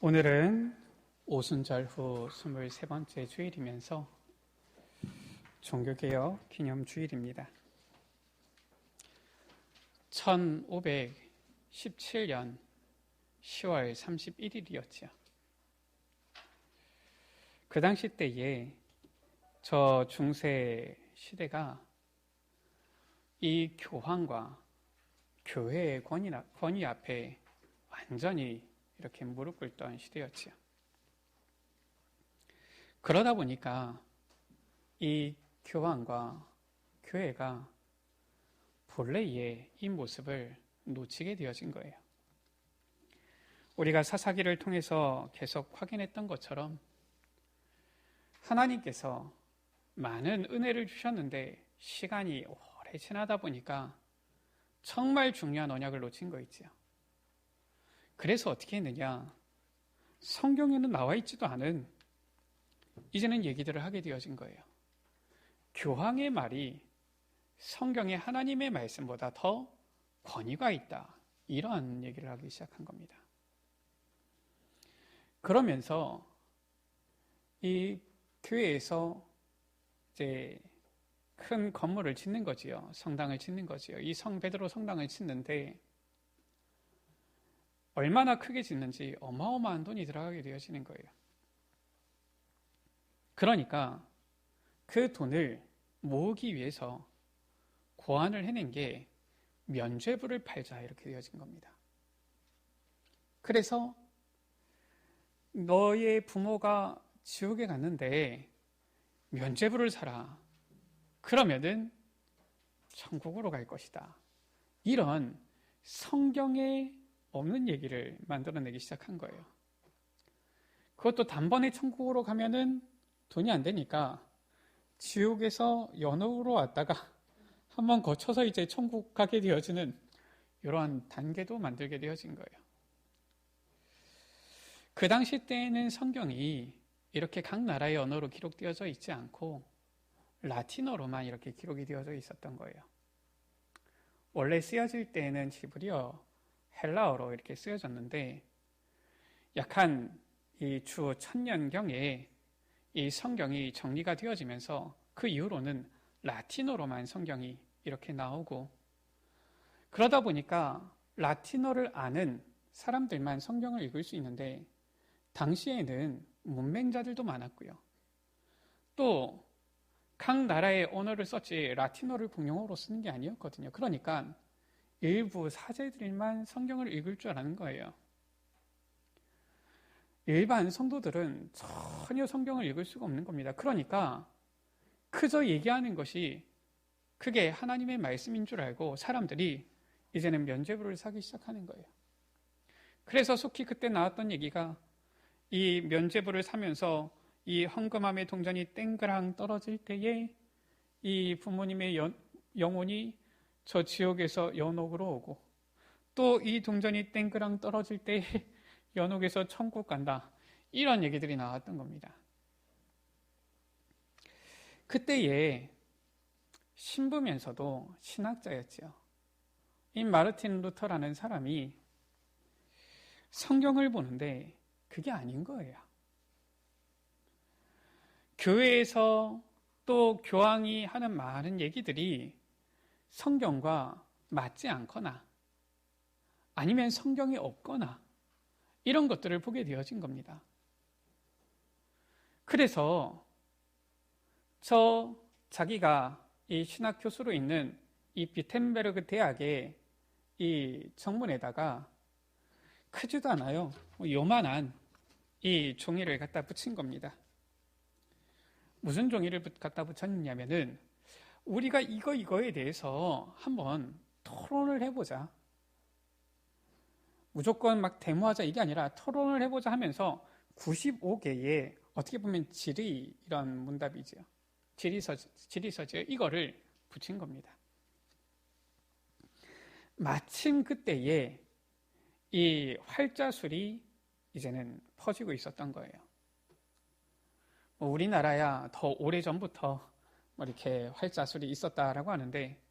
오늘은 오순절 후 23번째 주일이면서 종교개혁 기념주일입니다. 1517년 10월 31일이었죠. 그 당시 때에 저 중세 시대가 이 교황과 교회의 권위 앞에 완전히 이렇게 무릎 꿇던 시대였지요. 그러다 보니까 이 교황과 교회가 본래의 이 모습을 놓치게 되어진 거예요. 우리가 사사기를 통해서 계속 확인했던 것처럼 하나님께서 많은 은혜를 주셨는데 시간이 오래 지나다 보니까 정말 중요한 언약을 놓친 거 있지요. 그래서 어떻게 했느냐? 성경에는 나와 있지도 않은 이제는 얘기들을 하게 되어진 거예요. 교황의 말이 성경의 하나님의 말씀보다 더 권위가 있다. 이런 얘기를 하기 시작한 겁니다. 그러면서 이 교회에서 이제 큰 건물을 짓는 거지요. 성당을 짓는 거지요. 이 성 베드로 성당을 짓는데 얼마나 크게 짓는지 어마어마한 돈이 들어가게 되어지는 거예요. 그러니까 그 돈을 모으기 위해서 고안을 해낸 게 면죄부를 팔자 이렇게 되어진 겁니다. 그래서 너의 부모가 지옥에 갔는데 면죄부를 사라. 그러면은 천국으로 갈 것이다. 이런 성경에 없는 얘기를 만들어내기 시작한 거예요. 그것도 단번에 천국으로 가면은 돈이 안 되니까 지옥에서 연옥으로 왔다가 한번 거쳐서 이제 천국 가게 되어지는 이러한 단계도 만들게 되어진 거예요. 그 당시 때에는 성경이 이렇게 각 나라의 언어로 기록되어져 있지 않고 라틴어로만 이렇게 기록이 되어져 있었던 거예요. 원래 쓰여질 때에는 히브리어, 헬라어로 이렇게 쓰여졌는데 약 한 이 주 1000년경에 이 성경이 정리가 되어지면서 그 이후로는 라틴어로만 성경이 이렇게 나오고 그러다 보니까 라틴어를 아는 사람들만 성경을 읽을 수 있는데 당시에는 문맹자들도 많았고요. 또 각 나라의 언어를 썼지 라틴어를 공용어로 쓰는 게 아니었거든요. 그러니까 일부 사제들만 성경을 읽을 줄 아는 거예요. 일반 성도들은 전혀 성경을 읽을 수가 없는 겁니다. 그러니까 그저 얘기하는 것이 그게 하나님의 말씀인 줄 알고 사람들이 이제는 면죄부를 사기 시작하는 거예요. 그래서 속히 그때 나왔던 얘기가 이 면죄부를 사면서 이 헌금함의 동전이 땡그랑 떨어질 때에 이 부모님의 영혼이 저 지옥에서 연옥으로 오고 또 이 동전이 땡그랑 떨어질 때에 연옥에서 천국 간다. 이런 얘기들이 나왔던 겁니다. 그때에 신부면서도 신학자였죠. 이 마르틴 루터라는 사람이 성경을 보는데 그게 아닌 거예요. 교회에서 또 교황이 하는 많은 얘기들이 성경과 맞지 않거나 아니면 성경이 없거나 이런 것들을 보게 되어진 겁니다. 그래서 자기가 이 신학 교수로 있는 이 비텐베르그 대학의 이 정문에다가 크지도 않아요. 요만한 이 종이를 갖다 붙인 겁니다. 무슨 종이를 갖다 붙였냐면은 우리가 이거에 대해서 한번 토론을 해보자. 무조건 막 데모하자 이게 아니라 토론을 해보자 하면서 95개의 어떻게 보면 질의 이런 문답이죠. 질의서지요. 이거를 붙인 겁니다. 마침 그때에 이 활자술이 이제는 퍼지고 있었던 거예요. 우리나라야 더 오래전부터 이렇게 활자술이 있었다라고 하는데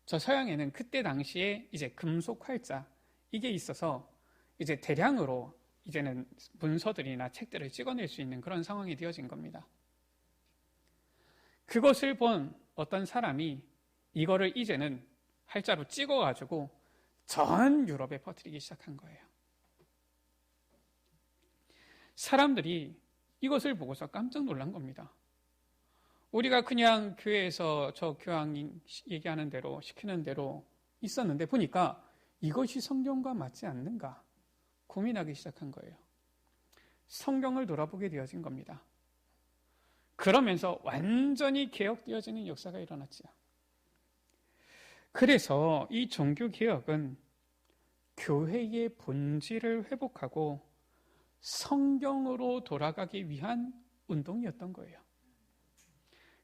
저 서양에는 그때 당시에 이제 금속 활자 이게 있어서 이제 대량으로 이제는 문서들이나 책들을 찍어낼 수 있는 그런 상황이 되어진 겁니다. 그것을 본 어떤 사람이 이거를 이제는 활자로 찍어가지고 전 유럽에 퍼뜨리기 시작한 거예요. 사람들이 이것을 보고서 깜짝 놀란 겁니다. 우리가 그냥 교회에서 저 교황이 얘기하는 대로 시키는 대로 있었는데 보니까 이것이 성경과 맞지 않는가 고민하기 시작한 거예요. 성경을 돌아보게 되어진 겁니다. 그러면서 완전히 개혁되어지는 역사가 일어났죠. 그래서 이 종교개혁은 교회의 본질을 회복하고 성경으로 돌아가기 위한 운동이었던 거예요.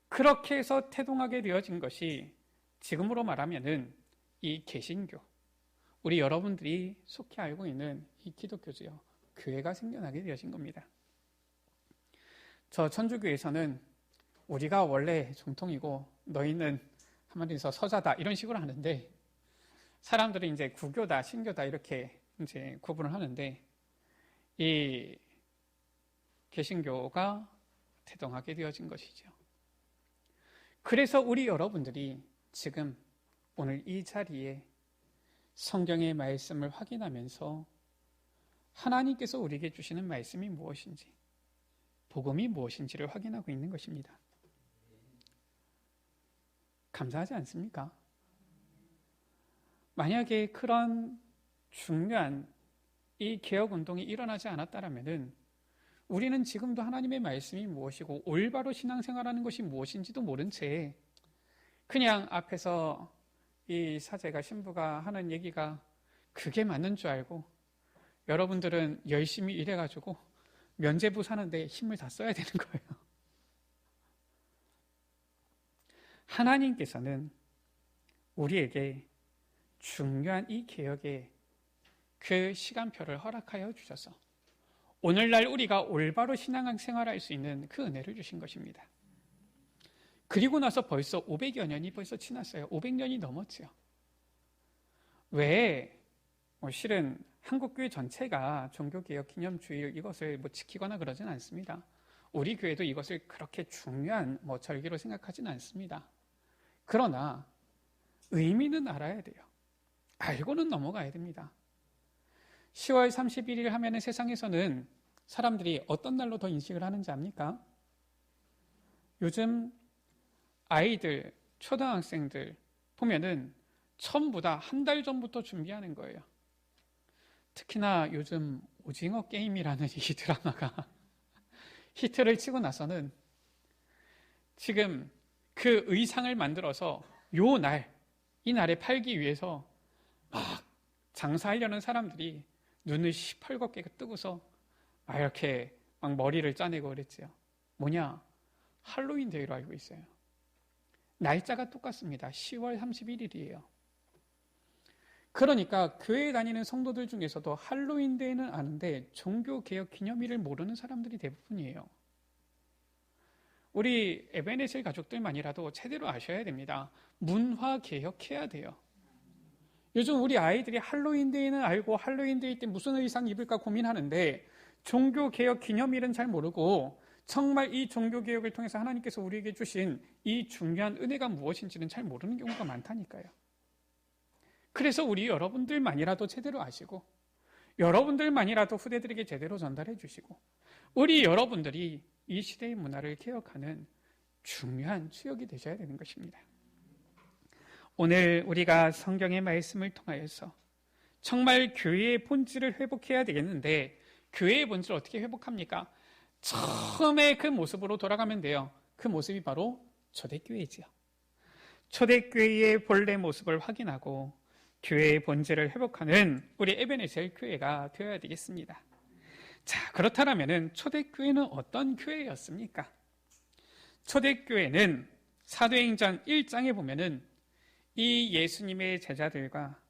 그렇게 해서 태동하게 되어진 것이 지금으로 말하면은 이 개신교, 우리 여러분들이 속히 알고 있는 이 기독교죠. 교회가 생겨나게 되어진 겁니다. 저 천주교에서는 우리가 원래 정통이고 너희는 한마디에서 서자다 이런 식으로 하는데 사람들이 이제 구교다, 신교다 이렇게 이제 구분을 하는데 이 개신교가 태동하게 되어진 것이죠. 그래서 우리 여러분들이 지금 오늘 이 자리에 성경의 말씀을 확인하면서 하나님께서 우리에게 주시는 말씀이 무엇인지, 복음이 무엇인지를 확인하고 있는 것입니다. 감사하지 않습니까? 만약에 그런 중요한 이 개혁운동이 일어나지 않았다면 우리는 지금도 하나님의 말씀이 무엇이고 올바로 신앙생활하는 것이 무엇인지도 모른 채 그냥 앞에서 이 사제가 신부가 하는 얘기가 그게 맞는 줄 알고 여러분들은 열심히 일해가지고 면죄부 사는데 힘을 다 써야 되는 거예요. 하나님께서는 우리에게 중요한 이 개혁의 그 시간표를 허락하여 주셔서 오늘날 우리가 올바로 신앙생활할 수 있는 그 은혜를 주신 것입니다. 그리고 나서 벌써 500여 년이 벌써 지났어요. 500년이 넘었죠. 왜 실은 한국교회 전체가 종교개혁 기념주일 이것을 지키거나 그러진 않습니다. 우리 교회도 이것을 그렇게 중요한 절기로 생각하지는 않습니다. 그러나 의미는 알아야 돼요. 알고는 넘어가야 됩니다. 10월 31일 하면은 세상에서는 사람들이 어떤 날로 더 인식을 하는지 압니까? 요즘 아이들, 초등학생들 보면은 전부 다 한 달 전부터 준비하는 거예요. 특히나 요즘 오징어 게임이라는 이 드라마가 히트를 치고 나서는 지금 그 의상을 만들어서 이 날에 팔기 위해서 막 장사하려는 사람들이 눈을 시펄겋게 뜨고서 막 이렇게 막 머리를 짜내고 그랬지요. 뭐냐? 할로윈 데이로 알고 있어요. 날짜가 똑같습니다. 10월 31일이에요. 그러니까 교회에 다니는 성도들 중에서도 할로윈 데이는 아는데 종교개혁 기념일을 모르는 사람들이 대부분이에요. 우리 에베네셀 가족들만이라도 제대로 아셔야 됩니다. 문화개혁해야 돼요. 요즘 우리 아이들이 할로윈 데이는 알고 할로윈 데이 때 무슨 의상 입을까 고민하는데 종교개혁 기념일은 잘 모르고 정말 이 종교개혁을 통해서 하나님께서 우리에게 주신 이 중요한 은혜가 무엇인지는 잘 모르는 경우가 많다니까요. 그래서 우리 여러분들만이라도 제대로 아시고 여러분들만이라도 후대들에게 제대로 전달해 주시고 우리 여러분들이 이 시대의 문화를 개혁하는 중요한 주역이 되셔야 되는 것입니다. 오늘 우리가 성경의 말씀을 통하여서 정말 교회의 본질을 회복해야 되겠는데 교회의 본질을 어떻게 회복합니까? 처음에 그 모습으로 돌아가면 돼요. 그 모습이 바로 초대교회지요. 초대교회의 본래 모습을 확인하고 교회의 본질을 회복하는 우리 에베네셀 교회가 되어야 되겠습니다. 자, 그렇다면 초대교회는 어떤 교회였습니까? 초대교회는 사도행전 1장에 보면은 이 예수님의 제자들과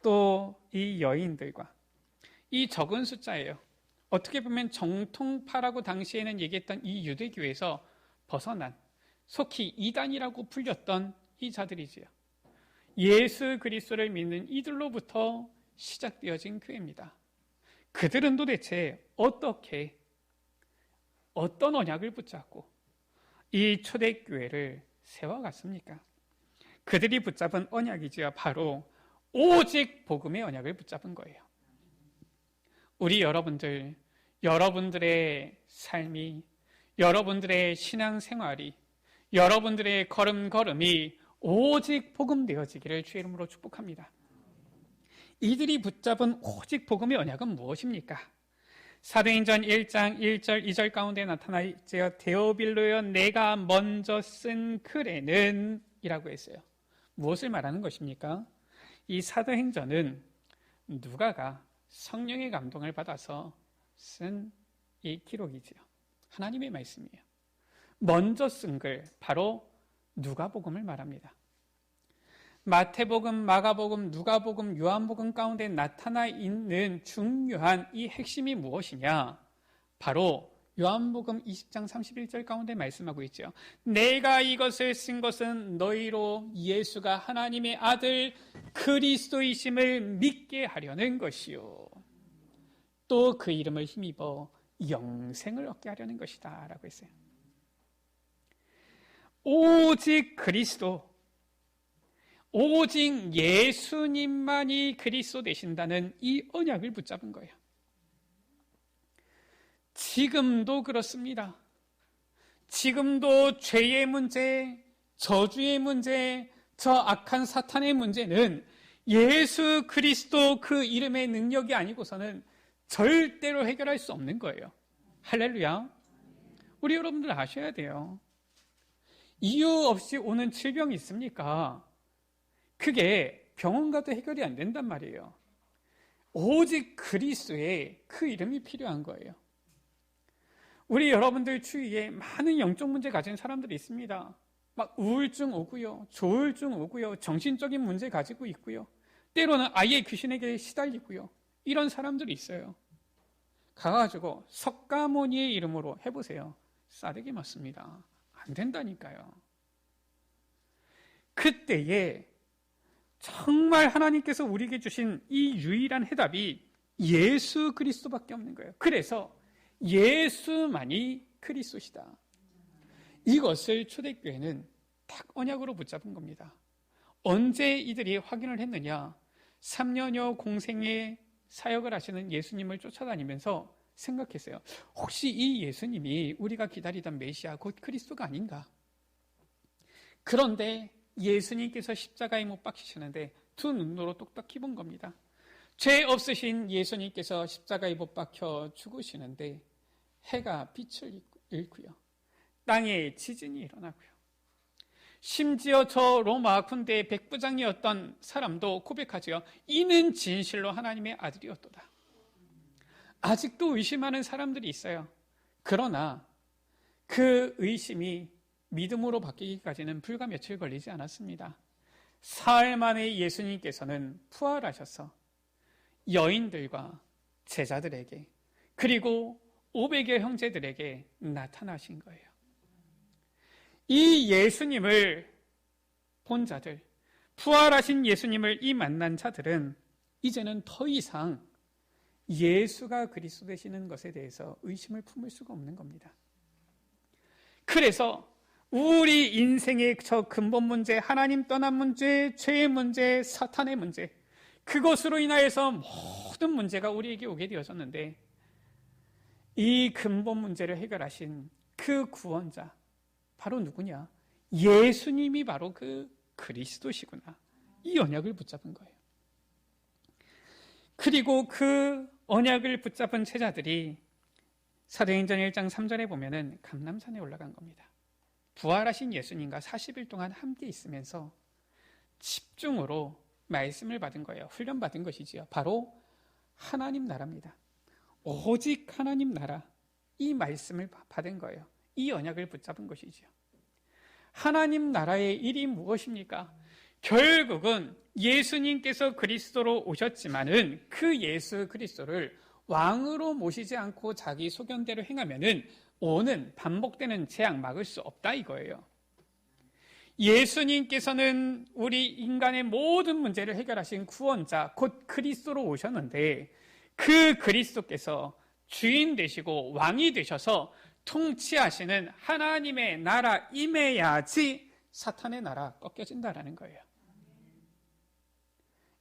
또 이 여인들과 이 적은 숫자예요. 어떻게 보면 정통파라고 당시에는 얘기했던 이 유대교에서 벗어난 속히 이단이라고 불렸던 이 자들이지요. 예수 그리스도를 믿는 이들로부터 시작되어진 교회입니다. 그들은 도대체 어떻게 어떤 언약을 붙잡고 이 초대교회를 세워갔습니까? 그들이 붙잡은 언약이지요. 바로 오직 복음의 언약을 붙잡은 거예요. 우리 여러분들의 삶이, 여러분들의 신앙생활이, 여러분들의 걸음걸음이 오직 복음 되어지기를 주의 이름으로 축복합니다. 이들이 붙잡은 오직 복음의 언약은 무엇입니까? 사도행전 1장 1절 2절 가운데 나타나 있지요. 데오빌로여 내가 먼저 쓴 글에는 이라고 했어요. 무엇을 말하는 것입니까? 이 사도행전은 누가가 성령의 감동을 받아서 쓴 이 기록이지요. 하나님의 말씀이에요. 먼저 쓴 글, 바로 누가복음을 말합니다. 마태복음, 마가복음, 누가복음, 요한복음 가운데 나타나 있는 중요한 이 핵심이 무엇이냐? 바로 요한복음 20장 31절 가운데 말씀하고 있죠. 내가 이것을 쓴 것은 너희로 예수가 하나님의 아들 그리스도이심을 믿게 하려는 것이요. 또 그 이름을 힘입어 영생을 얻게 하려는 것이다 라고 했어요. 오직 그리스도, 오직 예수님만이 그리스도 되신다는 이 언약을 붙잡은 거예요. 지금도 그렇습니다. 지금도 죄의 문제, 저주의 문제, 저 악한 사탄의 문제는 예수 그리스도 그 이름의 능력이 아니고서는 절대로 해결할 수 없는 거예요. 할렐루야. 우리 여러분들 아셔야 돼요. 이유 없이 오는 질병이 있습니까? 그게 병원 가도 해결이 안 된단 말이에요. 오직 그리스도의 그 이름이 필요한 거예요. 우리 여러분들 주위에 많은 영적 문제 가진 사람들이 있습니다. 막 우울증 오고요, 조울증 오고요, 정신적인 문제 가지고 있고요, 때로는 아예 귀신에게 시달리고요, 이런 사람들이 있어요. 가가지고 석가모니의 이름으로 해보세요. 싸대기 맞습니다. 안 된다니까요. 그때에 정말 하나님께서 우리에게 주신 이 유일한 해답이 예수 그리스도밖에 없는 거예요. 그래서 예수만이 그리스도시다. 이것을 초대교회는 딱 언약으로 붙잡은 겁니다. 언제 이들이 확인을 했느냐? 3년여 공생의 사역을 하시는 예수님을 쫓아다니면서 생각했어요. 혹시 이 예수님이 우리가 기다리던 메시아 곧 그리스도가 아닌가? 그런데 예수님께서 십자가에 못 박히시는데 두 눈으로 똑똑히 본 겁니다. 죄 없으신 예수님께서 십자가에 못 박혀 죽으시는데 해가 빛을 잃고요, 땅에 지진이 일어나고요, 심지어 저 로마 군대의 백부장이었던 사람도 고백하지요. 이는 진실로 하나님의 아들이었도다. 아직도 의심하는 사람들이 있어요. 그러나 그 의심이 믿음으로 바뀌기까지는 불과 며칠 걸리지 않았습니다. 사흘 만에 예수님께서는 부활하셔서 여인들과 제자들에게, 그리고 500여 형제들에게 나타나신 거예요. 이 예수님을 본 자들, 부활하신 예수님을 이 만난 자들은 이제는 더 이상 예수가 그리스도 되시는 것에 대해서 의심을 품을 수가 없는 겁니다. 그래서 우리 인생의 저 근본 문제, 하나님 떠난 문제, 죄의 문제, 사탄의 문제, 그것으로 인하여서 모든 문제가 우리에게 오게 되어졌는데, 이 근본 문제를 해결하신 그 구원자, 바로 누구냐? 예수님이 바로 그 그리스도시구나. 이 언약을 붙잡은 거예요. 그리고 그 언약을 붙잡은 제자들이 사도행전 1장 3절에 보면은 감람산에 올라간 겁니다. 부활하신 예수님과 40일 동안 함께 있으면서 집중으로 말씀을 받은 거예요. 훈련받은 것이지요. 바로 하나님 나라입니다. 오직 하나님 나라, 이 말씀을 받은 거예요. 이 언약을 붙잡은 것이지요. 하나님 나라의 일이 무엇입니까? 결국은 예수님께서 그리스도로 오셨지만은 그 예수 그리스도를 왕으로 모시지 않고 자기 소견대로 행하면은 오는 반복되는 재앙 막을 수 없다 이거예요. 예수님께서는 우리 인간의 모든 문제를 해결하신 구원자 곧 그리스도로 오셨는데, 그 그리스도께서 주인 되시고 왕이 되셔서 통치하시는 하나님의 나라 임해야지 사탄의 나라 꺾여진다라는 거예요.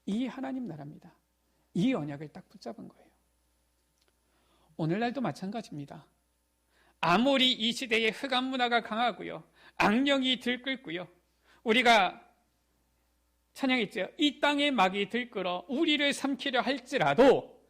이 하나님 나라입니다. 이 언약을 딱 붙잡은 거예요. 오늘날도 마찬가지입니다. 아무리 이 시대에 흑암 문화가 강하고요, 악령이 들끓고요, 우리가 찬양했죠. 이 땅의 막이 들끓어 우리를 삼키려 할지라도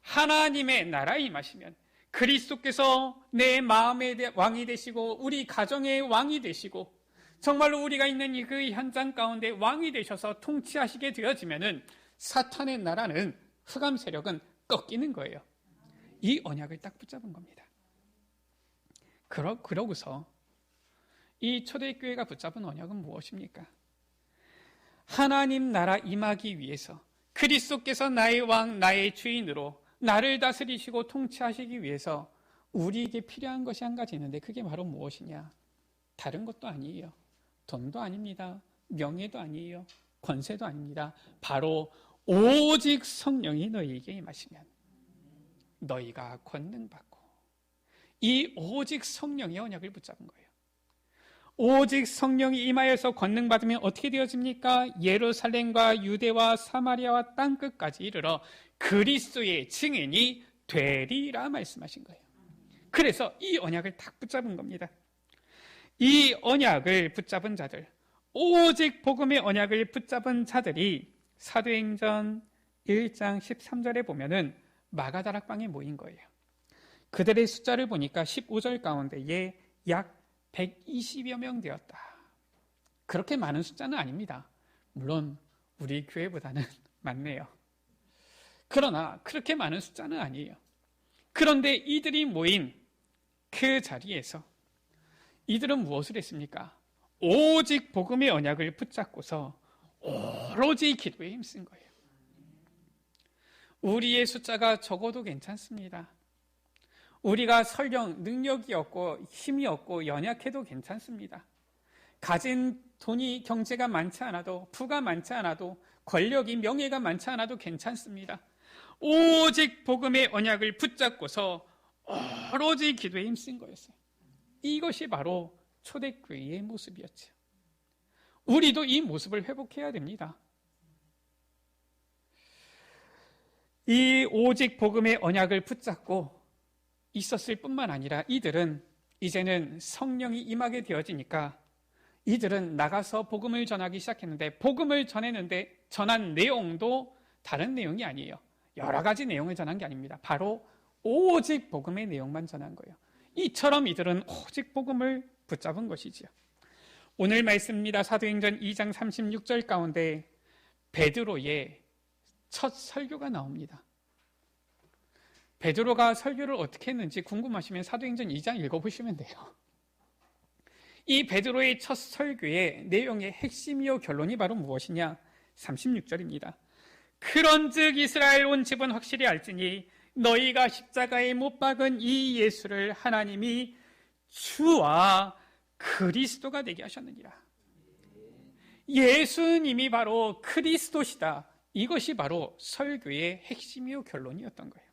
하나님의 나라에 임하시면 그리스도께서 내 마음의 왕이 되시고 우리 가정의 왕이 되시고 정말로 우리가 있는 이 그 현장 가운데 왕이 되셔서 통치하시게 되어지면은 사탄의 나라는, 흑암 세력은 꺾이는 거예요. 이 언약을 딱 붙잡은 겁니다. 그러고서 이 초대교회가 붙잡은 언약은 무엇입니까? 하나님 나라 임하기 위해서 그리스도께서 나의 왕, 나의 주인으로 나를 다스리시고 통치하시기 위해서 우리에게 필요한 것이 한 가지 있는데 그게 바로 무엇이냐? 다른 것도 아니에요. 돈도 아닙니다. 명예도 아니에요. 권세도 아닙니다. 바로 오직 성령이 너희에게 임하시면 너희가 권능받고, 이 오직 성령의 언약을 붙잡은 거예요. 오직 성령이 임하여서 권능받으면 어떻게 되어집니까? 예루살렘과 유대와 사마리아와 땅끝까지 이르러 그리스도의 증인이 되리라 말씀하신 거예요. 그래서 이 언약을 딱 붙잡은 겁니다. 이 언약을 붙잡은 자들, 오직 복음의 언약을 붙잡은 자들이 사도행전 1장 13절에 보면은 마가다락방에 모인 거예요. 그들의 숫자를 보니까 15절 가운데에 약 120여 명 되었다. 그렇게 많은 숫자는 아닙니다. 물론 우리 교회보다는 많네요. 그러나 그렇게 많은 숫자는 아니에요. 그런데 이들이 모인 그 자리에서 이들은 무엇을 했습니까? 오직 복음의 언약을 붙잡고서 오로지 기도에 힘쓴 거예요. 우리의 숫자가 적어도 괜찮습니다. 우리가 설령 능력이 없고 힘이 없고 연약해도 괜찮습니다. 가진 돈이, 경제가 많지 않아도, 부가 많지 않아도, 권력이, 명예가 많지 않아도 괜찮습니다. 오직 복음의 언약을 붙잡고서 오로지 기도에 힘쓴 거였어요. 이것이 바로 초대교회의 모습이었죠. 우리도 이 모습을 회복해야 됩니다. 이 오직 복음의 언약을 붙잡고 있었을 뿐만 아니라 이들은 이제는 성령이 임하게 되어지니까 이들은 나가서 복음을 전하기 시작했는데, 복음을 전했는데 전한 내용도 다른 내용이 아니에요. 여러 가지 내용을 전한 게 아닙니다. 바로 오직 복음의 내용만 전한 거예요. 이처럼 이들은 오직 복음을 붙잡은 것이지요. 오늘 말씀입니다. 사도행전 2장 36절 가운데 베드로의 첫 설교가 나옵니다. 베드로가 설교를 어떻게 했는지 궁금하시면 사도행전 2장 읽어보시면 돼요. 이 베드로의 첫 설교의 내용의 핵심이요 결론이 바로 무엇이냐? 36절입니다. 그런즉 이스라엘 온 집은 확실히 알지니 너희가 십자가에 못 박은 이 예수를 하나님이 주와 그리스도가 되게 하셨느니라. 예수님이 바로 그리스도시다. 이것이 바로 설교의 핵심이요 결론이었던 거예요.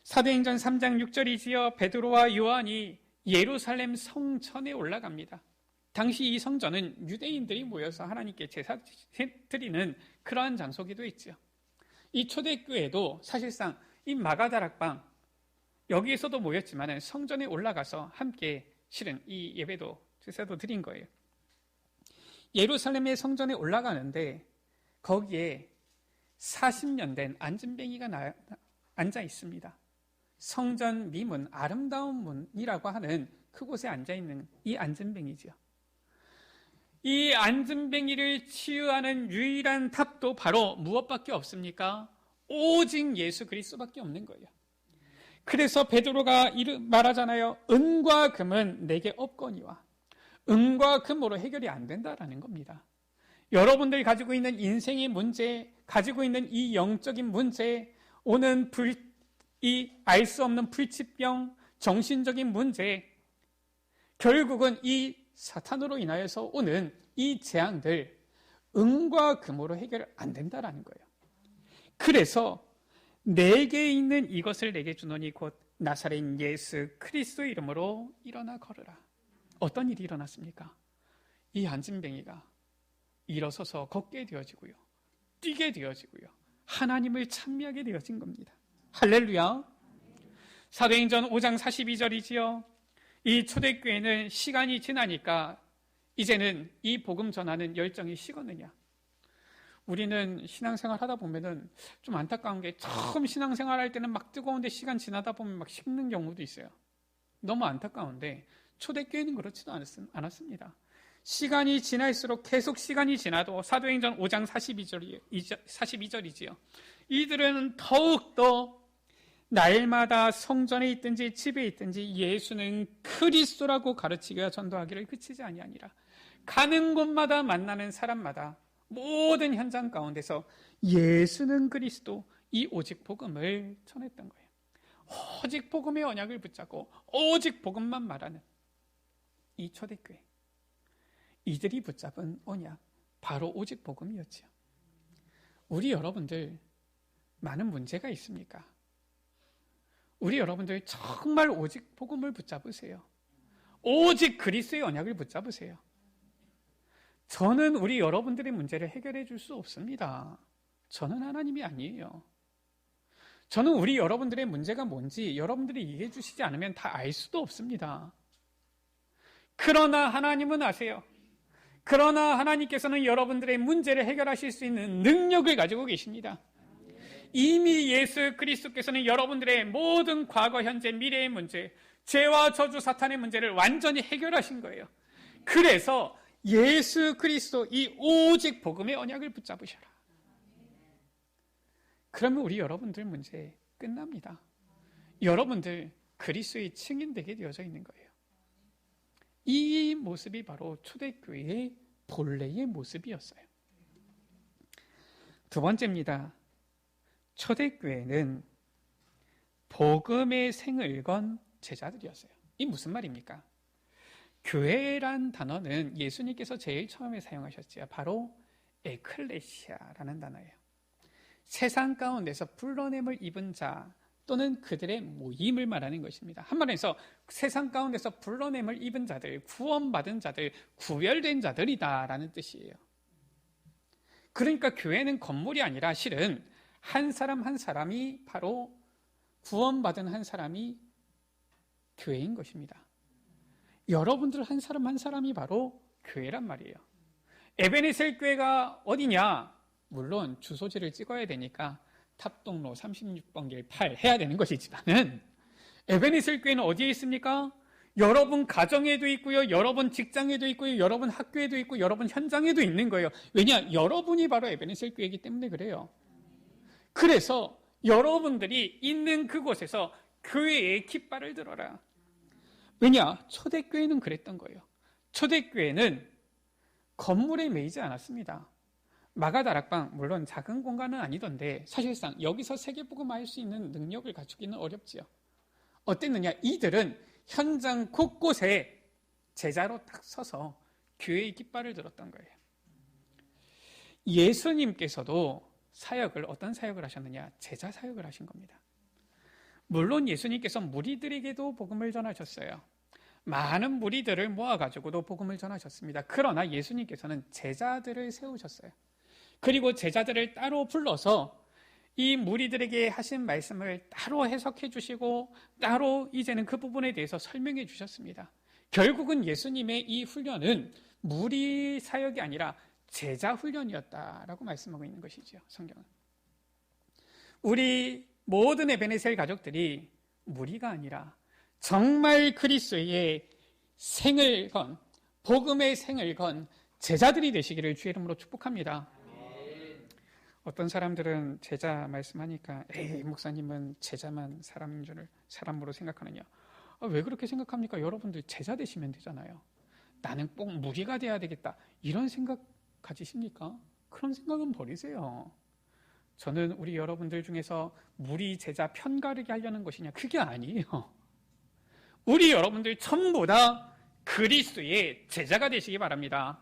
사도행전 3장 6절이지요. 베드로와 요한이 예루살렘 성전에 올라갑니다. 당시 이 성전은 유대인들이 모여서 하나님께 제사 드리는 그러한 장소기도 했죠. 이 초대교회도 사실상 이 마가다락방, 여기에서도 모였지만 성전에 올라가서 함께 실은 이 예배도 제사도 드린 거예요. 예루살렘의 성전에 올라가는데 거기에 40년 된 안진뱅이가 앉아 있습니다. 성전 미문, 아름다운 문이라고 하는 그곳에 앉아있는 이 안진뱅이죠. 이 안진뱅이를 치유하는 유일한 답도 바로 무엇밖에 없습니까? 오직 예수 그리스도밖에 없는 거예요. 그래서 베드로가 말하잖아요. 은과 금은 내게 없거니와. 은과 금으로 해결이 안 된다라는 겁니다. 여러분들이 가지고 있는 인생의 문제, 가지고 있는 이 영적인 문제, 오는 이 알 수 없는 불치병, 정신적인 문제, 결국은 이 사탄으로 인하여서 오는 이 재앙들, 은과 금으로 해결 안 된다라는 거예요. 그래서 내게 있는 이것을 내게 주노니 곧 나사렛 예수 그리스도의 이름으로 일어나 걸으라. 어떤 일이 일어났습니까? 이 안진뱅이가 일어서서 걷게 되어지고요, 뛰게 되어지고요, 하나님을 찬미하게 되어진 겁니다. 할렐루야. 사도행전 5장 42절이지요. 이 초대교회는 시간이 지나니까 이제는 이 복음 전하는 열정이 식었느냐. 우리는 신앙생활 하다 보면은 좀 안타까운 게, 처음 신앙생활 할 때는 막 뜨거운데 시간 지나다 보면 막 식는 경우도 있어요. 너무 안타까운데 초대교회는 그렇지도 않았습니다. 시간이 지날수록, 계속 시간이 지나도, 사도행전 5장 42절이지요. 이들은 더욱더 날마다 성전에 있든지 집에 있든지 예수는 그리스도라고 가르치기와 전도하기를 그치지 아니하니라. 가는 곳마다 만나는 사람마다 모든 현장 가운데서 예수는 그리스도, 이 오직 복음을 전했던 거예요. 오직 복음의 언약을 붙잡고 오직 복음만 말하는 이 초대교회, 이들이 붙잡은 언약, 바로 오직 복음이었죠. 우리 여러분들 많은 문제가 있습니까? 우리 여러분들 정말 오직 복음을 붙잡으세요. 오직 그리스도의 언약을 붙잡으세요. 저는 우리 여러분들의 문제를 해결해 줄 수 없습니다. 저는 하나님이 아니에요. 저는 우리 여러분들의 문제가 뭔지 여러분들이 이해해 주시지 않으면 다 알 수도 없습니다. 그러나 하나님은 아세요. 그러나 하나님께서는 여러분들의 문제를 해결하실 수 있는 능력을 가지고 계십니다. 이미 예수 그리스도께서는 여러분들의 모든 과거, 현재, 미래의 문제, 죄와 저주, 사탄의 문제를 완전히 해결하신 거예요. 그래서 예수 그리스도, 이 오직 복음의 언약을 붙잡으셔라. 그러면 우리 여러분들 문제 끝납니다. 여러분들 그리스도의 증인되게 되어져 있는 거예요. 이 모습이 바로 초대교회의 본래의 모습이었어요. 두 번째입니다. 초대교회는 복음의 생을 건 제자들이었어요. 이 무슨 말입니까? 교회란 단어는 예수님께서 제일 처음에 사용하셨지요. 바로 에클레시아라는 단어예요. 세상 가운데서 불러냄을 입은 자 또는 그들의 모임을 말하는 것입니다. 한마디로 세상 가운데서 불러냄을 입은 자들, 구원받은 자들, 구별된 자들이다라는 뜻이에요. 그러니까 교회는 건물이 아니라 실은 한 사람 한 사람이, 바로 구원받은 한 사람이 교회인 것입니다. 여러분들 한 사람 한 사람이 바로 교회란 말이에요. 에베네셀 교회가 어디냐? 물론 주소지를 찍어야 되니까 탑동로 36번 길 8 해야 되는 것이지만은, 에베네셀 교회는 어디에 있습니까? 여러분 가정에도 있고요, 여러분 직장에도 있고요, 여러분 학교에도 있고, 여러분 현장에도 있는 거예요. 왜냐? 여러분이 바로 에베네셀 교회이기 때문에 그래요. 그래서 여러분들이 있는 그곳에서 교회의 깃발을 들어라. 왜냐? 초대교회는 그랬던 거예요. 초대교회는 건물에 매이지 않았습니다. 마가다락방, 물론 작은 공간은 아니던데 사실상 여기서 세계복음화할 수 있는 능력을 갖추기는 어렵지요. 어땠느냐? 이들은 현장 곳곳에 제자로 딱 서서 교회의 깃발을 들었던 거예요. 예수님께서도 사역을, 어떤 사역을 하셨느냐? 제자 사역을 하신 겁니다. 물론 예수님께서 무리들에게도 복음을 전하셨어요. 많은 무리들을 모아가지고도 복음을 전하셨습니다. 그러나 예수님께서는 제자들을 세우셨어요. 그리고 제자들을 따로 불러서 이 무리들에게 하신 말씀을 따로 해석해 주시고, 따로 이제는 그 부분에 대해서 설명해 주셨습니다. 결국은 예수님의 이 훈련은 무리 사역이 아니라 제자 훈련이었다라고 말씀하고 있는 것이죠, 성경은. 우리 모든 에베네셀 가족들이 무리가 아니라 정말 그리스도의 생을 건, 복음의 생을 건 제자들이 되시기를 주의 이름으로 축복합니다. 어떤 사람들은 제자 말씀하니까, 에이, 목사님은 제자만 사람으로 생각하느냐? 왜 그렇게 생각합니까? 여러분들 제자 되시면 되잖아요. 나는 꼭 무리가 돼야 되겠다, 이런 생각 가지십니까? 그런 생각은 버리세요. 저는 우리 여러분들 중에서 무리 제자 편가르게 하려는 것이냐? 그게 아니에요. 우리 여러분들 전부 다 그리스도의 제자가 되시기 바랍니다.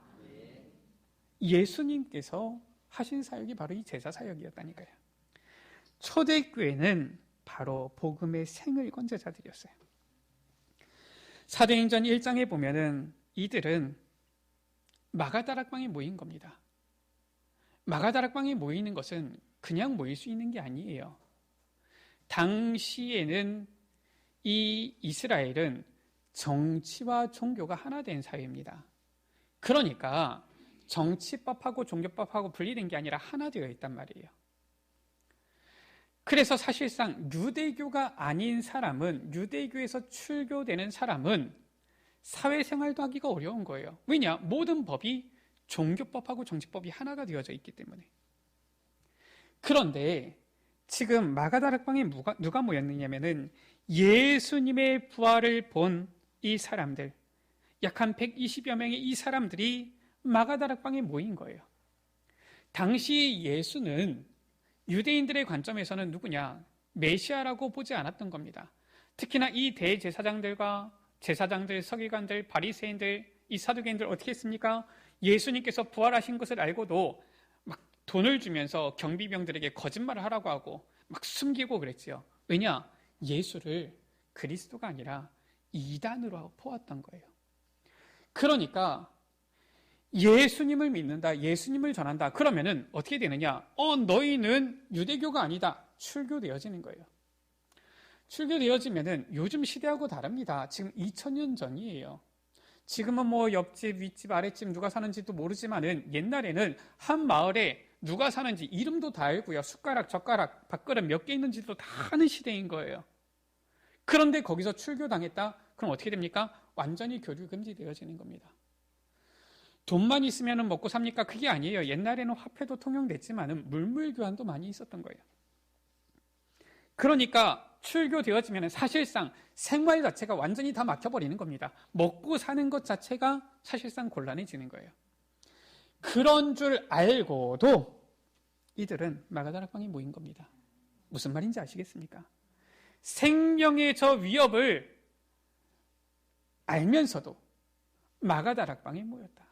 예수님께서 하신 사역이 바로 이 제자 사역이었다니까요. 초대교회는 바로 복음의 생을 건 제자들이었어요. 사도행전 1장에 보면은 이들은 마가다락방에 모인 겁니다. 마가다락방에 모이는 것은 그냥 모일 수 있는 게 아니에요. 당시에는 이 이스라엘은 정치와 종교가 하나 된 사회입니다. 그러니까 정치법하고 종교법하고 분리된 게 아니라 하나 되어 있단 말이에요. 그래서 사실상 유대교가 아닌 사람은, 유대교에서 출교되는 사람은 사회생활도 하기가 어려운 거예요. 왜냐? 모든 법이 종교법하고 정치법이 하나가 되어져 있기 때문에. 그런데 지금 마가다락방에 누가 모였느냐면은 예수님의 부활을 본 이 사람들, 약 한 120여 명의 이 사람들이 마가다락방에 모인 거예요. 당시 예수는 유대인들의 관점에서는 누구냐? 메시아라고 보지 않았던 겁니다. 특히나 이 대제사장들과 제사장들, 서기관들, 바리새인들, 이 사두개인들 어떻게 했습니까? 예수님께서 부활하신 것을 알고도 막 돈을 주면서 경비병들에게 거짓말을 하라고 하고 막 숨기고 그랬지요. 왜냐? 예수를 그리스도가 아니라 이단으로 보았던 거예요. 그러니까 예수님을 믿는다, 예수님을 전한다. 그러면은 어떻게 되느냐? 너희는 유대교가 아니다. 출교되어지는 거예요. 출교되어지면은 요즘 시대하고 다릅니다. 지금 2000년 전이에요. 지금은 뭐 옆집, 윗집, 아랫집 누가 사는지도 모르지만은 옛날에는 한 마을에 누가 사는지 이름도 다 알고요. 숟가락, 젓가락, 밥그릇 몇 개 있는지도 다 아는 시대인 거예요. 그런데 거기서 출교당했다? 그럼 어떻게 됩니까? 완전히 교류 금지되어지는 겁니다. 돈만 있으면 먹고 삽니까? 그게 아니에요. 옛날에는 화폐도 통용됐지만은 물물 교환도 많이 있었던 거예요. 그러니까 출교되어지면 사실상 생활 자체가 완전히 다 막혀버리는 겁니다. 먹고 사는 것 자체가 사실상 곤란해지는 거예요. 그런 줄 알고도 이들은 마가다락방에 모인 겁니다. 무슨 말인지 아시겠습니까? 생명의 저 위협을 알면서도 마가다락방에 모였다.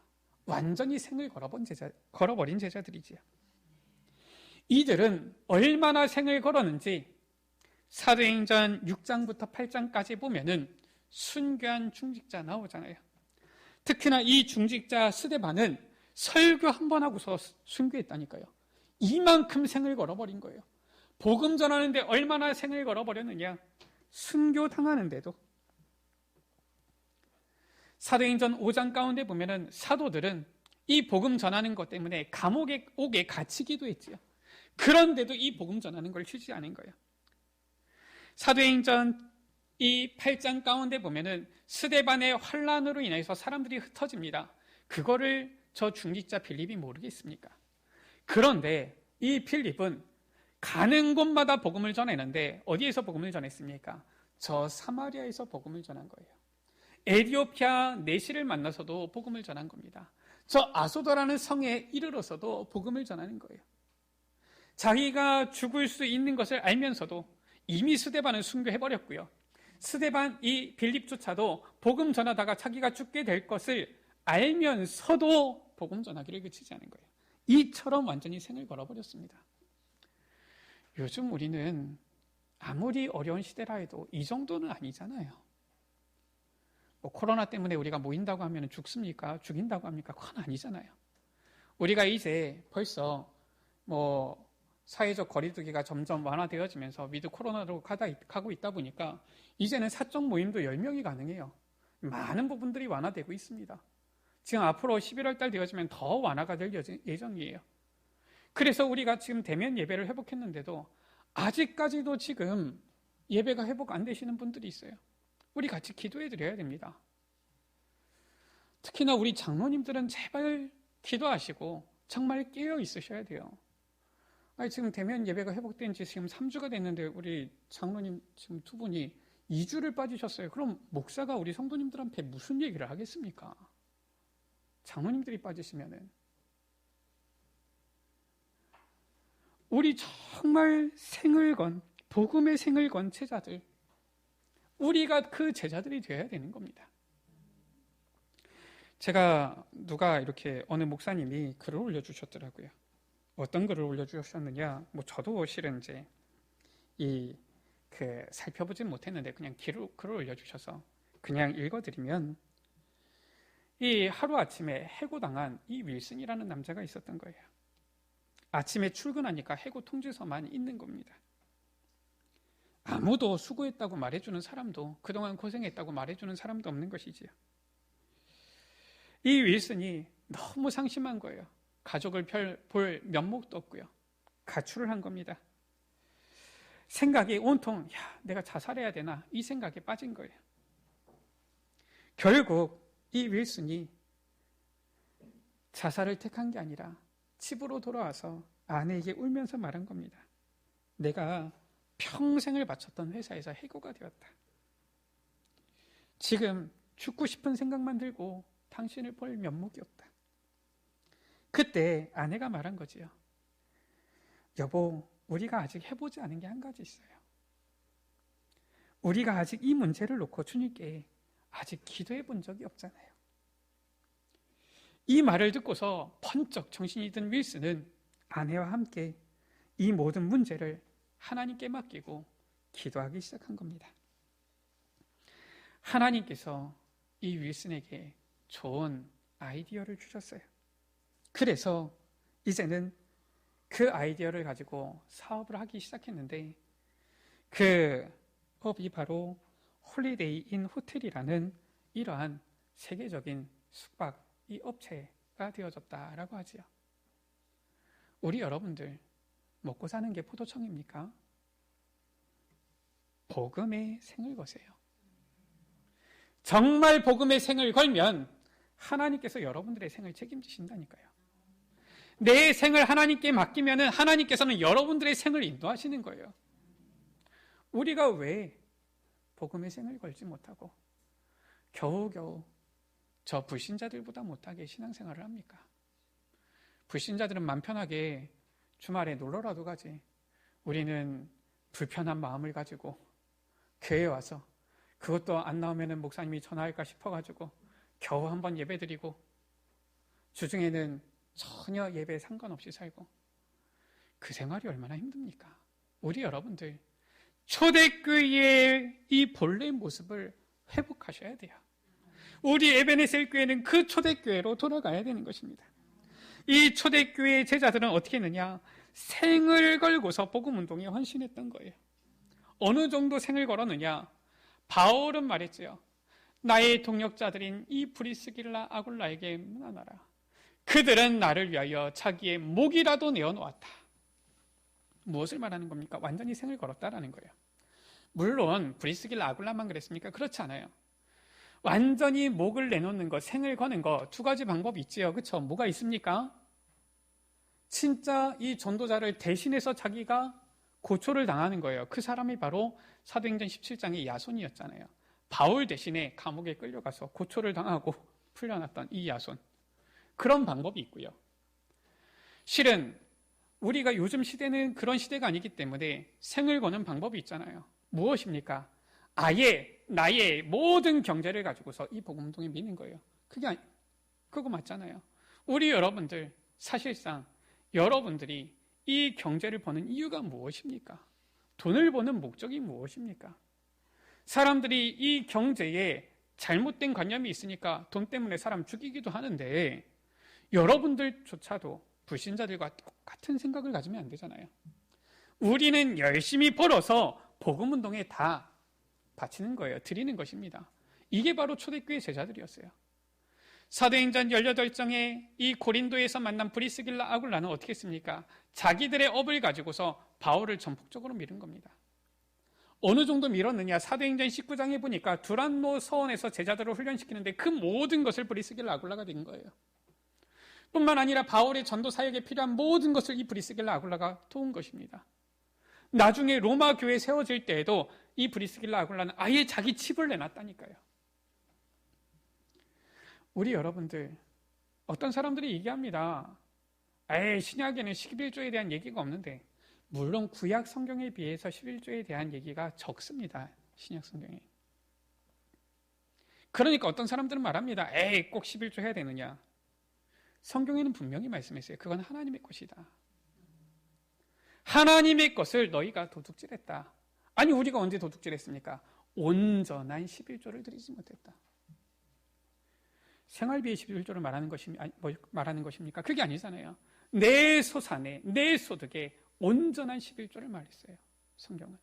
완전히 생을 걸어버린 제자들이지요. 이들은 얼마나 생을 걸었는지 사도행전 6장부터 8장까지 보면은 순교한 중직자 나오잖아요. 특히나 이 중직자 스데반은 설교 한 번 하고서 순교했다니까요. 이만큼 생을 걸어버린 거예요. 복음 전하는데 얼마나 생을 걸어버렸느냐. 순교당하는데도. 사도행전 5장 가운데 보면은 사도들은 이 복음 전하는 것 때문에 감옥에 옥에 갇히기도 했지요. 그런데도 이 복음 전하는 걸 쉬지 않은 거예요. 사도행전 이 8장 가운데 보면은 스데반의 환란으로 인해서 사람들이 흩어집니다. 그거를 저 중직자 빌립이 모르겠습니까? 그런데 이 빌립은 가는 곳마다 복음을 전했는데 어디에서 복음을 전했습니까? 저 사마리아에서 복음을 전한 거예요. 에티오피아 내시를 만나서도 복음을 전한 겁니다. 저 아소도라는 성에 이르러서도 복음을 전하는 거예요. 자기가 죽을 수 있는 것을 알면서도 이미 스데반은 순교해버렸고요. 스데반 이 빌립조차도 복음 전하다가 자기가 죽게 될 것을 알면서도 복음 전하기를 그치지 않은 거예요. 이처럼 완전히 생을 걸어버렸습니다. 요즘 우리는 아무리 어려운 시대라 해도 이 정도는 아니잖아요. 뭐 코로나 때문에 우리가 모인다고 하면 죽습니까? 죽인다고 합니까? 그건 아니잖아요. 우리가 이제 벌써 뭐 사회적 거리두기가 점점 완화되어지면서 위드 코로나로 가고 있다 보니까 이제는 사적 모임도 10명이 가능해요. 많은 부분들이 완화되고 있습니다. 지금 앞으로 11월 달 되어지면 더 완화가 될 예정이에요. 그래서 우리가 지금 대면 예배를 회복했는데도 아직까지도 지금 예배가 회복 안 되시는 분들이 있어요. 우리 같이 기도해 드려야 됩니다. 특히나 우리 장로님들은 제발 기도하시고 정말 깨어 있으셔야 돼요. 아니, 지금 대면 예배가 회복된 지 지금 3주가 됐는데 우리 장로님 지금 두 분이 2주를 빠지셨어요. 그럼 목사가 우리 성도님들한테 무슨 얘기를 하겠습니까? 장로님들이 빠지시면은. 우리 정말 생을 건, 복음의 생을 건 제자들, 우리가 그 제자들이 되어야 되는 겁니다. 제가 누가 이렇게 어느 목사님이 글을 올려주셨더라고요. 어떤 글을 올려주셨느냐? 뭐 저도 실은 이제 살펴보진 못했는데 그냥 글을 올려주셔서 그냥 읽어드리면, 이 하루아침에 해고당한 이 윌슨이라는 남자가 있었던 거예요. 아침에 출근하니까 해고 통지서만 있는 겁니다. 아무도 수고했다고 말해주는 사람도, 그동안 고생했다고 말해주는 사람도 없는 것이지요. 이 윌슨이 너무 상심한 거예요. 가족을 볼 면목도 없고요. 가출을 한 겁니다. 생각이 온통 내가 자살해야 되나, 이 생각에 빠진 거예요. 결국 이 윌슨이 자살을 택한 게 아니라 집으로 돌아와서 아내에게 울면서 말한 겁니다. 내가 평생을 바쳤던 회사에서 해고가 되었다. 지금 죽고 싶은 생각만 들고 당신을 볼 면목이 없다. 그때 아내가 말한 거지요. 여보, 우리가 아직 해보지 않은 게 한 가지 있어요. 우리가 아직 이 문제를 놓고 주님께 아직 기도해 본 적이 없잖아요. 이 말을 듣고서 번쩍 정신이 든 윌슨은 아내와 함께 이 모든 문제를 하나님께 맡기고 기도하기 시작한 겁니다. 하나님께서 이 윌슨에게 좋은 아이디어를 주셨어요. 그래서 이제는 그 아이디어를 가지고 사업을 하기 시작했는데, 그 업이 바로 홀리데이 인 호텔이라는 이러한 세계적인 숙박 이 업체가 되어졌다라고 하지요. 우리 여러분들 먹고 사는 게 포도청입니까? 복음의 생을 거세요. 정말 복음의 생을 걸면 하나님께서 여러분들의 생을 책임지신다니까요. 내 생을 하나님께 맡기면 하나님께서는 여러분들의 생을 인도하시는 거예요. 우리가 왜 복음의 생을 걸지 못하고 겨우겨우 저 불신자들보다 못하게 신앙생활을 합니까? 불신자들은 맘 편하게 주말에 놀러라도 가지, 우리는 불편한 마음을 가지고 교회에 와서 그것도 안 나오면 목사님이 전화할까 싶어가지고 겨우 한번 예배드리고 주중에는 전혀 예배에 상관없이 살고, 그 생활이 얼마나 힘듭니까? 우리 여러분들 초대교회의 이 본래의 모습을 회복하셔야 돼요. 우리 에베네셀 교회는 그 초대교회로 돌아가야 되는 것입니다. 이 초대교회의 제자들은 어떻게 했느냐? 생을 걸고서 복음운동에 헌신했던 거예요. 어느 정도 생을 걸었느냐? 바울은 말했지요. 나의 동역자들인 이 브리스길라 아굴라에게 문안하라. 그들은 나를 위하여 자기의 목이라도 내어놓았다. 무엇을 말하는 겁니까? 완전히 생을 걸었다라는 거예요. 물론 브리스길라 아굴라만 그랬습니까? 그렇지 않아요. 완전히 목을 내놓는 것, 생을 거는 것, 두 가지 방법이 있지요. 그렇죠? 뭐가 있습니까? 진짜 이 전도자를 대신해서 자기가 고초를 당하는 거예요. 그 사람이 바로 사도행전 17장의 야손이었잖아요. 바울 대신에 감옥에 끌려가서 고초를 당하고 풀려났던 이 야손. 그런 방법이 있고요. 실은 우리가 요즘 시대는 그런 시대가 아니기 때문에 생을 거는 방법이 있잖아요. 무엇입니까? 아예 나의 모든 경제를 가지고서 이 복음운동에 미는 거예요. 그거 맞잖아요. 우리 여러분들 사실상 여러분들이 이 경제를 버는 이유가 무엇입니까? 돈을 버는 목적이 무엇입니까? 사람들이 이 경제에 잘못된 관념이 있으니까 돈 때문에 사람 죽이기도 하는데, 여러분들조차도 불신자들과 똑같은 생각을 가지면 안 되잖아요. 우리는 열심히 벌어서 복음운동에 다 바치는 거예요. 드리는 것입니다. 이게 바로 초대교회 제자들이었어요. 사도행전 18장에 이 고린도에서 만난 브리스길라 아굴라는 어떻게 했습니까? 자기들의 업을 가지고서 바울을 전폭적으로 밀은 겁니다. 어느 정도 밀었느냐? 사도행전 19장에 보니까 두란노 서원에서 제자들을 훈련시키는데 그 모든 것을 브리스길라 아굴라가 된 거예요. 뿐만 아니라 바울의 전도 사역에 필요한 모든 것을 이 브리스길라 아굴라가 도운 것입니다. 나중에 로마 교회 세워질 때에도 이 브리스길라 아굴라는 아예 자기 칩을 내놨다니까요. 우리 여러분들, 어떤 사람들이 얘기합니다. 신약에는 11조에 대한 얘기가 없는데, 물론 구약 성경에 비해서 11조에 대한 얘기가 적습니다. 신약 성경에. 그러니까 어떤 사람들은 말합니다. 꼭 11조 해야 되느냐? 성경에는 분명히 말씀했어요. 그건 하나님의 것이다. 하나님의 것을 너희가 도둑질했다. 아니, 우리가 언제 도둑질했습니까? 온전한 11조를 드리지 못했다. 생활비의 11조를 말하는 것입니까? 그게 아니잖아요. 내 소산에, 내 소득에 온전한 11조를 말했어요. 성경은.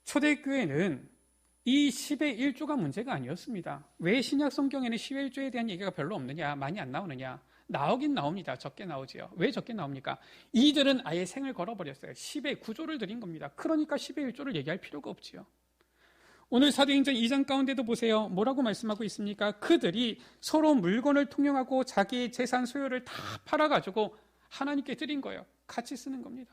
초대교회는 이 10의 1조가 문제가 아니었습니다. 왜 신약 성경에는 10의 1조에 대한 얘기가 별로 없느냐, 많이 안 나오느냐? 나오긴 나옵니다. 적게 나오지요. 왜 적게 나옵니까? 이들은 아예 생을 걸어버렸어요. 10의 9조를 드린 겁니다. 그러니까 10의 1조를 얘기할 필요가 없지요. 오늘 사도행전 2장 가운데도 보세요. 뭐라고 말씀하고 있습니까? 그들이 서로 물건을 통용하고 자기의 재산 소유를 다 팔아가지고 하나님께 드린 거예요. 같이 쓰는 겁니다.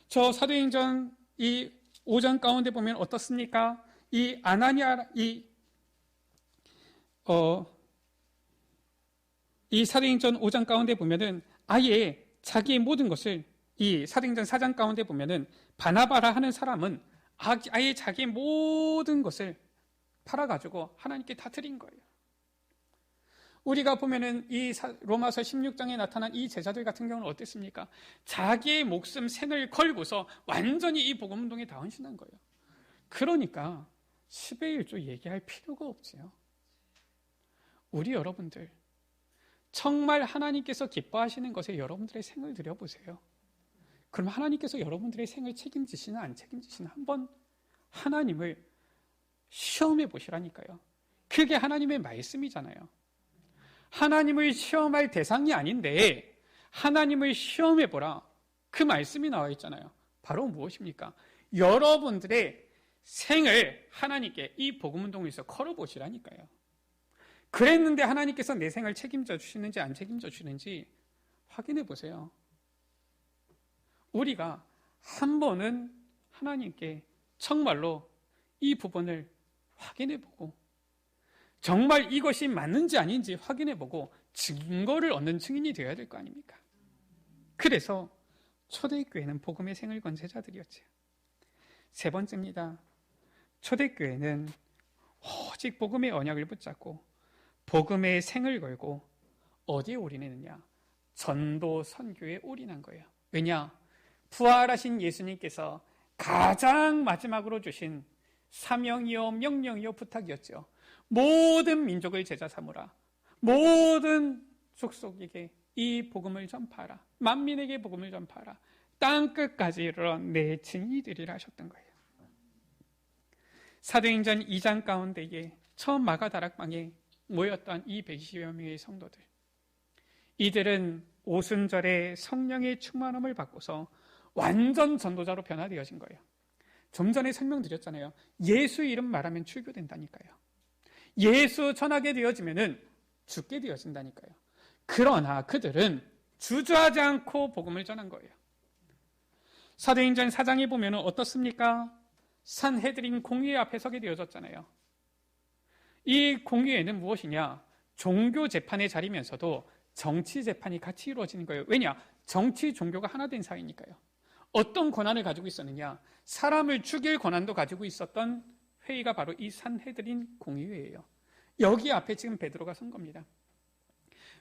저 사도행전 이 5장 가운데 보면 어떻습니까? 이 아나니아, 이 사도행전 5장 가운데 보면은 아예 자기의 모든 것을, 이 사도행전 4장 가운데 보면은 바나바라 하는 사람은 아예 자기의 모든 것을 팔아가지고 하나님께 다 드린 거예요. 우리가 보면은 이 로마서 16장에 나타난 이 제자들 같은 경우는 어땠습니까? 자기의 목숨 생을 걸고서 완전히 이 복음운동에 다 헌신한 거예요. 그러니까 10의 1조 얘기할 필요가 없지요. 우리 여러분들 정말 하나님께서 기뻐하시는 것에 여러분들의 생을 들여보세요. 그럼 하나님께서 여러분들의 생을 책임지시나 안 책임지시나 한번 하나님을 시험해 보시라니까요. 그게 하나님의 말씀이잖아요. 하나님을 시험할 대상이 아닌데 하나님을 시험해 보라. 그 말씀이 나와 있잖아요. 바로 무엇입니까? 여러분들의 생을 하나님께 이 복음운동에서 걸어보시라니까요. 그랬는데 하나님께서 내 생을 책임져 주시는지 안 책임져 주시는지 확인해 보세요. 우리가 한 번은 하나님께 정말로 이 부분을 확인해 보고 정말 이것이 맞는지 아닌지 확인해 보고 증거를 얻는 증인이 되어야 될 거 아닙니까? 그래서 초대교회는 복음의 생을 건 제자들이었죠. 세 번째입니다. 초대교회는 오직 복음의 언약을 붙잡고 복음의 생을 걸고 어디에 올인했느냐? 전도 선교에 올인한 거예요. 왜냐? 부활하신 예수님께서 가장 마지막으로 주신 사명이요 명령이요 부탁이었죠. 모든 민족을 제자 삼으라. 모든 족속에게 이 복음을 전파하라. 만민에게 복음을 전파하라. 땅끝까지 이르러 내 증인이 되리라 하셨던 거예요. 사도행전 2장 가운데에 처음 마가다락방에 모였던 이 120여 명의 성도들, 이들은 오순절에 성령의 충만함을 받고서 완전 전도자로 변화되어진 거예요. 좀 전에 설명드렸잖아요. 예수 이름 말하면 출교된다니까요. 예수 전하게 되어지면은 죽게 되어진다니까요. 그러나 그들은 주저하지 않고 복음을 전한 거예요. 사도행전 4장에 보면 어떻습니까? 산헤드린 공의회 앞에 서게 되어졌잖아요. 이 공의회는 무엇이냐? 종교 재판의 자리면서도 정치 재판이 같이 이루어지는 거예요. 왜냐? 정치, 종교가 하나 된 사이니까요. 어떤 권한을 가지고 있었느냐? 사람을 죽일 권한도 가지고 있었던 회의가 바로 이 산헤드린 공의회예요. 여기 앞에 지금 베드로가 선 겁니다.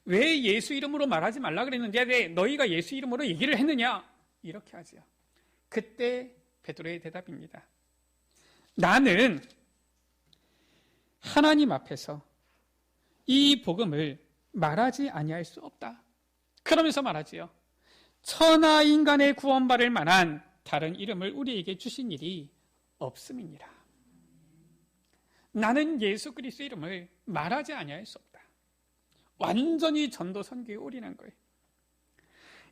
왜 예수 이름으로 말하지 말라 그랬는데 왜 너희가 예수 이름으로 얘기를 했느냐? 이렇게 하지요. 그때 베드로의 대답입니다. 나는 하나님 앞에서 이 복음을 말하지 아니할 수 없다. 그러면서 말하지요. 천하 인간의 구원받을 만한 다른 이름을 우리에게 주신 일이 없음이니라. 나는 예수 그리스도 이름을 말하지 아니할 수 없다. 완전히 전도 선교에 올인한 거예요.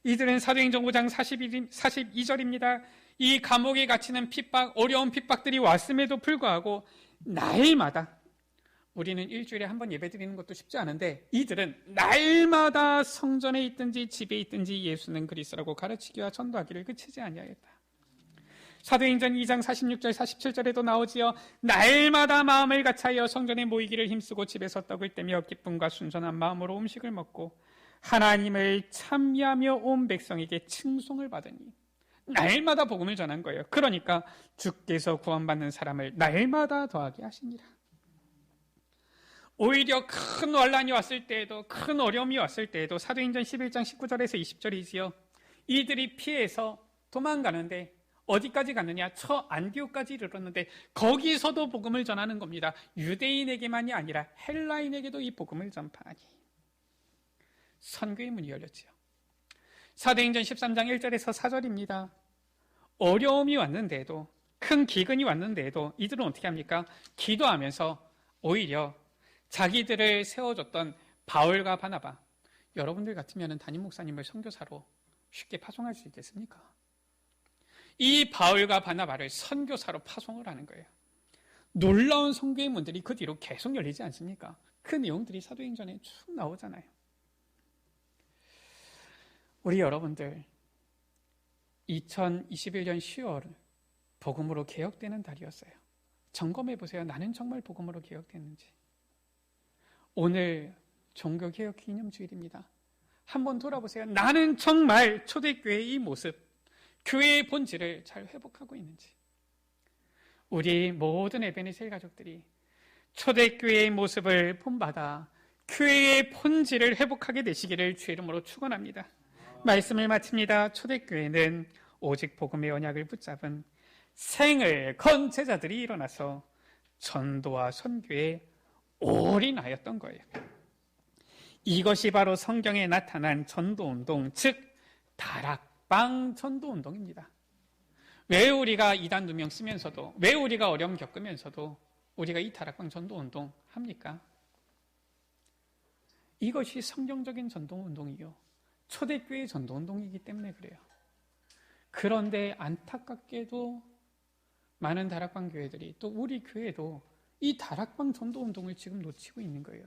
이들은 사도행전 5장 42절입니다. 이 감옥에 갇히는 핍박, 어려운 핍박들이 왔음에도 불구하고 날마다, 우리는 일주일에 한 번 예배 드리는 것도 쉽지 않은데 이들은 날마다 성전에 있든지 집에 있든지 예수는 그리스도라고 가르치기와 전도하기를 그치지 아니하였다. 사도행전 2장 46절 47절에도 나오지요. 날마다 마음을 같이하여 성전에 모이기를 힘쓰고 집에서 떡을 떼며 기쁨과 순전한 마음으로 음식을 먹고 하나님을 찬미하며 온 백성에게 칭송을 받으니. 날마다 복음을 전한 거예요. 그러니까 주께서 구원받는 사람을 날마다 더하게 하시니라. 오히려 큰 환란이 왔을 때에도, 큰 어려움이 왔을 때에도 사도행전 11장 19절에서 20절이지요. 이들이 피해서 도망가는데 어디까지 갔느냐? 저 안디옥까지 이르렀는데 거기서도 복음을 전하는 겁니다. 유대인에게만이 아니라 헬라인에게도 이 복음을 전파하니 선교의 문이 열렸지요. 사도행전 13장 1절에서 4절입니다. 어려움이 왔는데도, 큰 기근이 왔는데도 이들은 어떻게 합니까? 기도하면서 오히려 자기들을 세워줬던 바울과 바나바, 여러분들 같으면 담임 목사님을 선교사로 쉽게 파송할 수 있겠습니까? 이 바울과 바나바를 선교사로 파송을 하는 거예요. 놀라운 선교의 문들이 그 뒤로 계속 열리지 않습니까? 그 내용들이 사도행전에 쭉 나오잖아요. 우리 여러분들 2021년 10월 복음으로 개혁되는 달이었어요. 점검해 보세요. 나는 정말 복음으로 개혁됐는지. 오늘 종교개혁 기념주일입니다. 한번 돌아보세요. 나는 정말 초대교회의 이 모습, 교회의 본질을 잘 회복하고 있는지. 우리 모든 에베네셀 가족들이 초대교회의 모습을 본받아 교회의 본질을 회복하게 되시기를 주의 이름으로 축원합니다. 말씀을 마칩니다. 초대교회는 오직 복음의 언약을 붙잡은 생을 건 제자들이 일어나서 전도와 선교에 올인하였던 거예요. 이것이 바로 성경에 나타난 전도운동, 즉 다락방 전도운동입니다. 왜 우리가 이단 2명 쓰면서도, 왜 우리가 어려움 겪으면서도 우리가 이 다락방 전도운동 합니까? 이것이 성경적인 전도운동이요, 초대교회 전도운동이기 때문에 그래요. 그런데 안타깝게도 많은 다락방 교회들이, 또 우리 교회도 이 다락방 전도운동을 지금 놓치고 있는 거예요.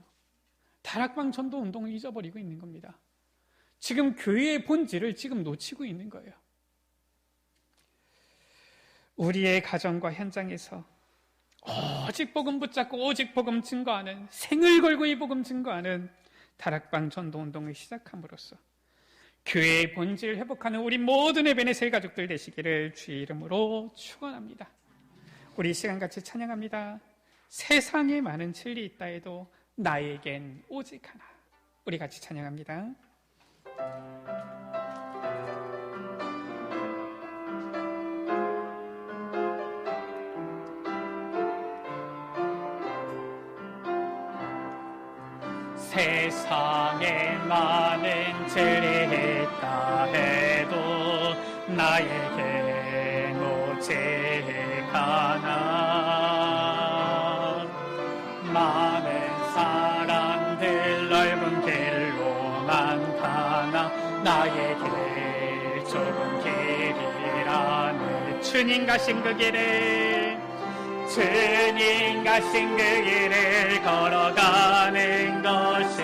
다락방 전도운동을 잊어버리고 있는 겁니다. 지금 교회의 본질을 지금 놓치고 있는 거예요. 우리의 가정과 현장에서 오직 복음 붙잡고 오직 복음 증거하는, 생을 걸고 이 복음 증거하는 다락방 전도운동을 시작함으로써 교회의 본질을 회복하는 우리 모든 에베네셀 가족들 되시기를 주의 이름으로 축원합니다. 우리 시간 같이 찬양합니다. 세상에 많은 진리 있다 해도 나에겐 오직 하나. 우리 같이 찬양합니다. 세상에 많은 진리 있다 해도 나에게 오직 하나. 많은 사람들 넓은 길로만 가나 나의 길 좁은 길이라네. 주님 가신 그 길을, 주님 가신 그 길을 걸어가는 것이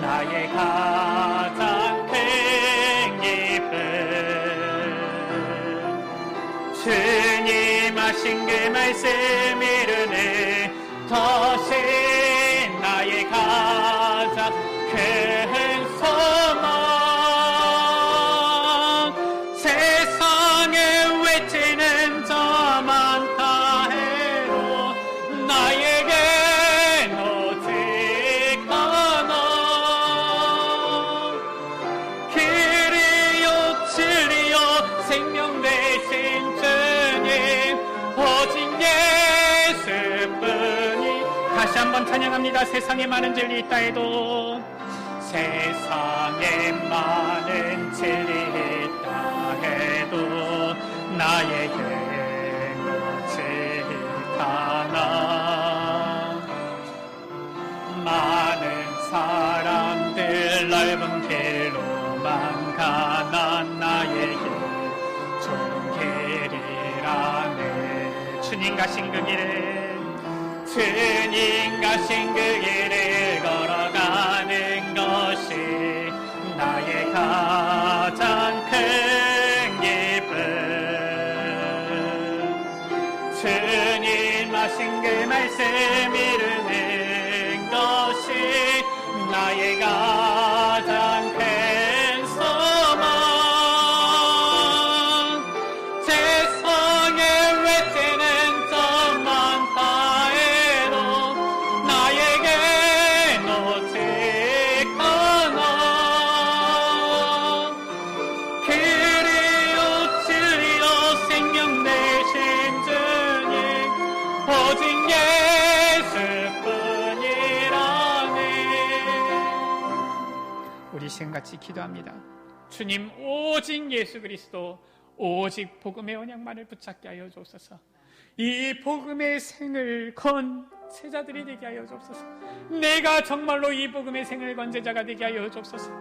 나의 가장 큰 기쁨. 주님 하신 그 말씀 이루는 것이 나의 가장 큰 소망. 세상에 외치는 저 많다 해도 나에겐 오직 하나. 길이요 진리요 생명 되신 주님, 오직 예수뿐이. 다시 한번 찬양합니다. 세상에 많은 진리 있다 해도, 세상에 많은 진리 있다 해도 나에게 오직 하나. 많은 사람들 넓은 길로만 가나 나에게 좁은 길이라네. 주님 가신 그 길을, 주님 가신 그 길을 걸어가는 것이 나의 가장 큰 기쁨. 주님 하신 그 말씀 이루는 것이 나의 가장 큰 소망. 세상에 외치는 저 많다 해도 나에겐 오직 하나. 길이요 시간 같이 기도합니다. 주님, 오직 예수 그리스도, 오직 복음의 언약만을 붙잡게 하여 주옵소서. 이 복음의 생을 건 제자들이 되게 하여 주옵소서. 내가 정말로 이 복음의 생을 건 제자가 되게 하여 주옵소서.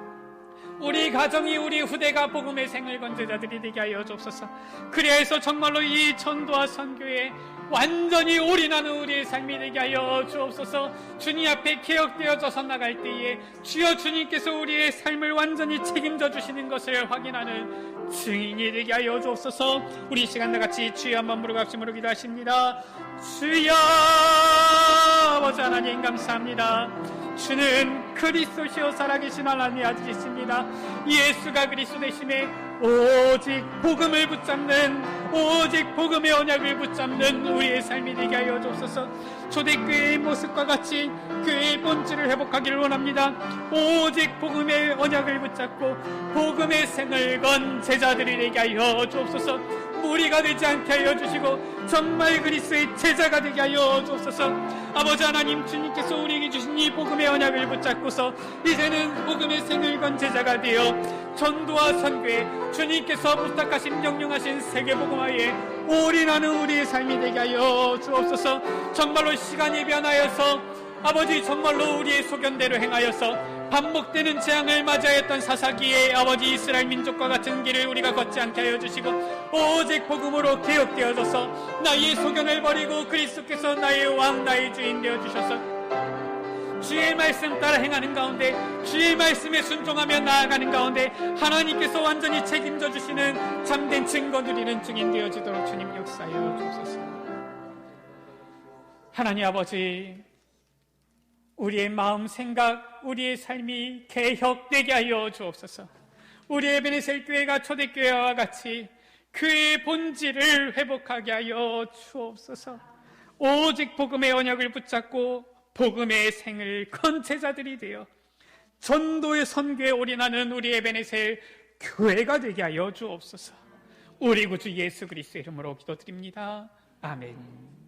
우리 가정이, 우리 후대가 복음의 생을 건 제자들이 되게 하여 주옵소서. 그래서 정말로 이 전도와 선교에 완전히 올인하는 우리의 삶이 되게 하여 주옵소서. 주님 앞에 개혁되어져서 나갈 때에 주여 주님께서 우리의 삶을 완전히 책임져 주시는 것을 확인하는 증인이 되게 하여 주옵소서. 우리 시간 다같이 주여 한번 부르갑심으로 기도하십니다. 주여, 아버지 하나님 감사합니다. 주는 그리스도시요 살아계신 하나님의 아들이십니다. 예수가 그리스도 되심에 오직 복음을 붙잡는, 오직 복음의 언약을 붙잡는 우리의 삶이 되게 하여 주옵소서. 초대교회의 모습과 같이 교회의 본질을 회복하기를 원합니다. 오직 복음의 언약을 붙잡고 복음의 생을 건 제자들이 되게 하여 주옵소서. 무리가 되지 않게 하여 주시고 정말 그리스도의 제자가 되게 하여 주옵소서. 아버지 하나님, 주님께서 우리에게 주신 이 복음의 언약을 붙잡고서 이제는 복음의 생을 건 제자가 되어 전도와 선교에 주님께서 부탁하신 명령하신 세계복음화에 올인하는 우리의 삶이 되게 하여 주옵소서. 정말로 시간이 변하여서 아버지, 정말로 우리의 소견대로 행하여서 반복되는 재앙을 맞이하였던 사사기에 아버지 이스라엘 민족과 같은 길을 우리가 걷지 않게 하여 주시고 오직 복음으로 개혁되어져서 나의 소견을 버리고 그리스도께서 나의 왕, 나의 주인 되어주셔서 주의 말씀 따라 행하는 가운데, 주의 말씀에 순종하며 나아가는 가운데 하나님께서 완전히 책임져 주시는 참된 증거 누리는 증인 되어지도록 주님 역사하여 주옵소서. 하나님 아버지, 우리의 마음, 생각, 우리의 삶이 개혁되게 하여 주옵소서. 우리의 에베네셀 교회가 초대교회와 같이 그의 본질을 회복하게 하여 주옵소서. 오직 복음의 언약을 붙잡고 복음의 생을 건 제자들이 되어 전도의 선교에 올인하는 우리 에베네셀 교회가 되게 하여 주옵소서. 우리 구주 예수 그리스도의 이름으로 기도드립니다. 아멘.